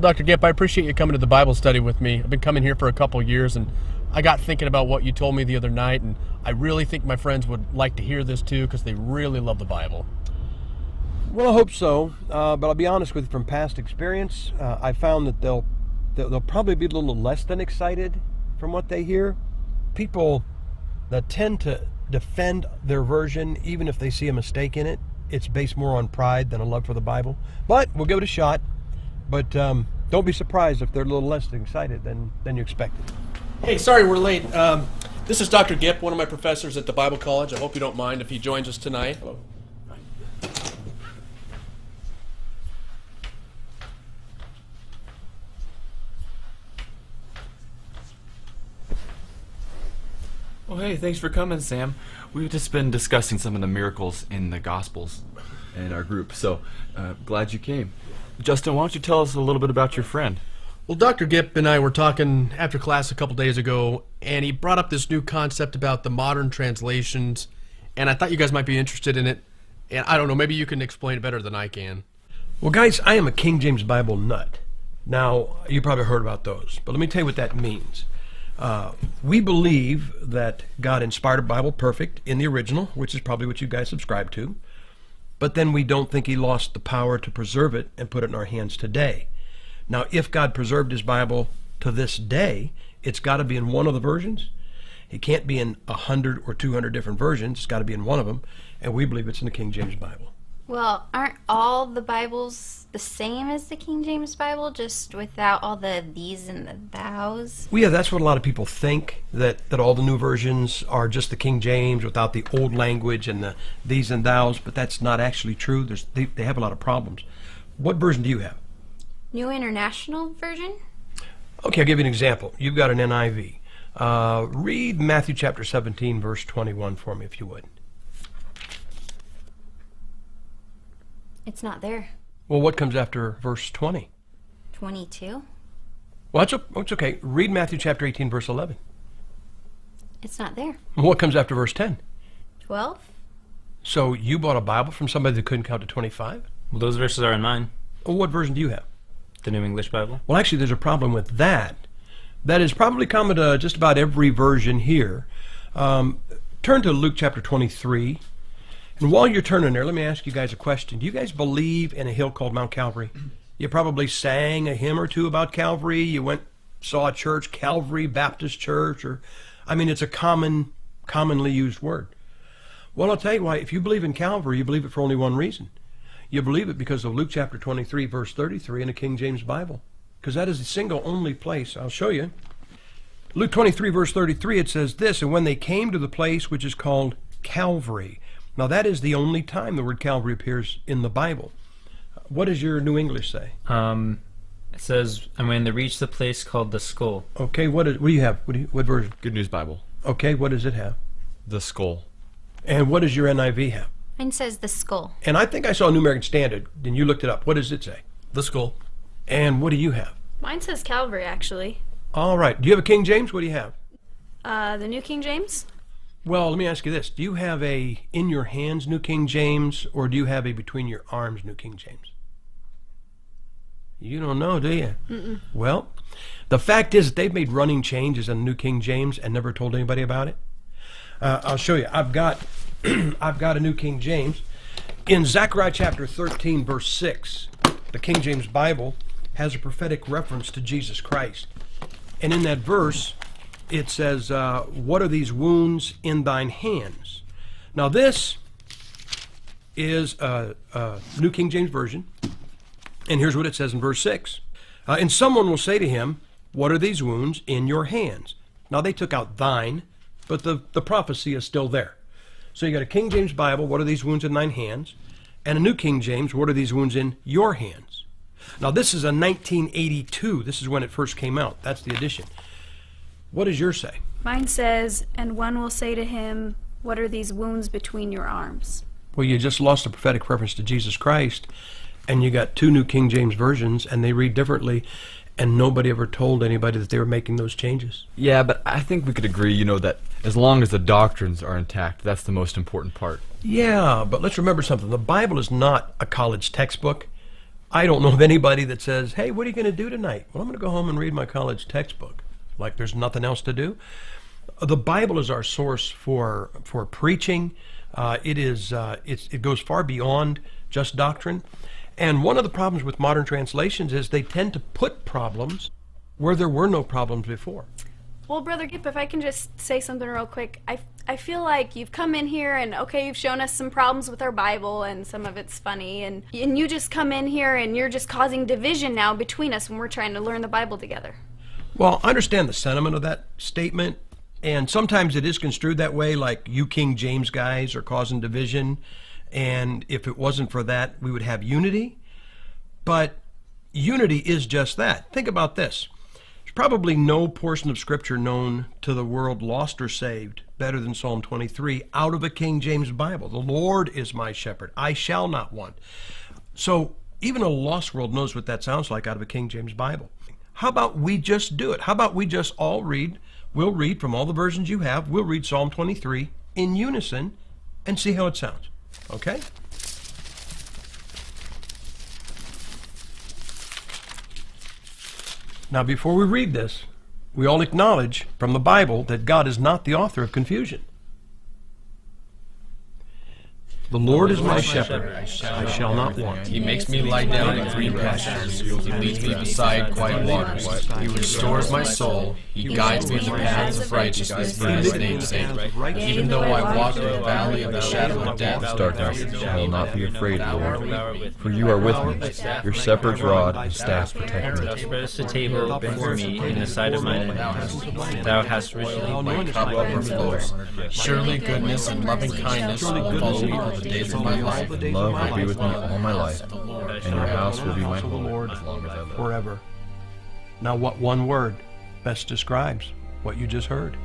Dr. Gipp, I appreciate you coming to the Bible study with me. I've been coming here for a couple years, and I got thinking about what you told me the other night, and I really think my friends would like to hear this too, because they really love the Bible. Well, I hope so, but I'll be honest with you, from past experience, I found that they'll probably be a little less than excited from what they hear. People that tend to defend their version, even if they see a mistake in it, it's based more on pride than a love for the Bible. But we'll give it a shot. But don't be surprised if they're a little less excited than you expected. Hey, sorry we're late. This is Dr. Gipp, one of my professors at the Bible College. I hope you don't mind if he joins us tonight. Hello. Well, hey, thanks for coming, Sam. We've just been discussing some of the miracles in the Gospels in our group, so glad you came. Justin, why don't you tell us a little bit about your friend? Well, Dr. Gipp and I were talking after class a couple days ago, and he brought up this new concept about the modern translations, and I thought you guys might be interested in it. And I don't know, maybe you can explain it better than I can. Well, guys, I am a King James Bible nut. Now, you probably heard about those, but let me tell you what that means. We believe that God inspired a Bible perfect in the original, which is probably what you guys subscribe to, but then we don't think he lost the power to preserve it and put it in our hands today. Now, if God preserved his Bible to this day, it's got to be in one of the versions. It can't be in 100 or 200 different versions. It's got to be in one of them, and we believe it's in the King James Bible. Well, aren't all the Bibles the same as the King James Bible, just without all the these and the thous? Well, yeah, that's what a lot of people think, that all the new versions are just the King James without the old language and the these and thous, but that's not actually true. They have a lot of problems. What version do you have? New International Version? Okay, I'll give you an example. You've got an NIV. Read Matthew chapter 17, verse 21 for me, if you would. It's not there. Well, what comes after verse 20? 22? Well, that's okay. Read Matthew chapter 18, verse 11. It's not there. What comes after verse 10? 12? So you bought a Bible from somebody that couldn't count to 25? Well, those verses are in mine. Well, what version do you have? The New English Bible. Well, actually, there's a problem with that. That is probably common to just about every version here. Turn to Luke chapter 23. And while you're turning there, let me ask you guys a question. Do you guys believe in a hill called Mount Calvary? You probably sang a hymn or two about Calvary. You saw a church, Calvary Baptist Church, or, I mean, it's a commonly used word. Well, I'll tell you why. If you believe in Calvary, you believe it for only one reason. You believe it because of Luke chapter 23, verse 33 in the King James Bible. Because that is the single only place. I'll show you. Luke 23, verse 33, it says this, "And when they came to the place which is called Calvary." Now, that is the only time the word Calvary appears in the Bible. What does your New English say? It says, and when they reached the place called the Skull. Okay, what do you have? What version? Good News Bible. Okay, what does it have? The Skull. And what does your NIV have? Mine says the Skull. And I think I saw a New American Standard, and you looked it up. What does it say? The Skull. And what do you have? Mine says Calvary, actually. All right. Do you have a King James? What do you have? The New King James? Well, let me ask you this. Do you have a in your hands New King James, or do you have a between your arms New King James? You don't know, do you? Mm-mm. Well, the fact is that they've made running changes in the New King James and never told anybody about it. I'll show you. I've got a New King James. In Zechariah chapter 13, verse 6, the King James Bible has a prophetic reference to Jesus Christ. And in that verse, it says, "What are these wounds in thine hands?" Now this is a New King James Version, and here's what it says in verse 6. "And someone will say to him, what are these wounds in your hands?" Now they took out thine, but the prophecy is still there. So you got a King James Bible, "What are these wounds in thine hands?" and a New King James, "What are these wounds in your hands?" Now this is a 1982. This is when it first came out. That's the edition. What does yours say? Mine says, and one will say to him, what are these wounds between your arms? Well, you just lost a prophetic reference to Jesus Christ, and you got two New King James versions, and they read differently, and nobody ever told anybody that they were making those changes. Yeah, but I think we could agree, that as long as the doctrines are intact, that's the most important part. Yeah, but let's remember something. The Bible is not a college textbook. I don't know of anybody that says, hey, what are you going to do tonight? Well, I'm going to go home and read my college textbook. Like there's nothing else to do. The Bible is our source for preaching. It goes far beyond just doctrine. And one of the problems with modern translations is they tend to put problems where there were no problems before. Well, Brother Gipp, if I can just say something real quick, I feel like you've come in here and, okay, you've shown us some problems with our Bible and some of it's funny, and you just come in here and you're just causing division now between us when we're trying to learn the Bible together. Well, I understand the sentiment of that statement, and sometimes it is construed that way, like you King James guys are causing division, and if it wasn't for that, we would have unity. But unity is just that. Think about this. There's probably no portion of Scripture known to the world, lost or saved, better than Psalm 23 out of a King James Bible. The Lord is my shepherd, I shall not want. So even a lost world knows what that sounds like out of a King James Bible. How about we just do it? How about we just all read? We'll read from all the versions you have. We'll read Psalm 23 in unison and see how it sounds. Okay? Now, before we read this, we all acknowledge from the Bible that God is not the author of confusion. The Lord is my shepherd, I shall not want. He makes me lie down in green pastures. He leads me beside quiet waters. He restores my soul. He guides me in the paths of righteousness for his name's sake. Even though I walk through the valley of the shadow of death, Darkness, I will not be afraid, Lord, for you are with me. Your shepherd's rod and staff protect me. Thou spreadest a table before me in the sight of mine enemies. Thou hast richly my cup overflows. Surely goodness and loving kindness will follow me all the days of my life. Love will be with me all my life, and your house will be my home as long as I live. Forever. Now, what one word best describes what you just heard?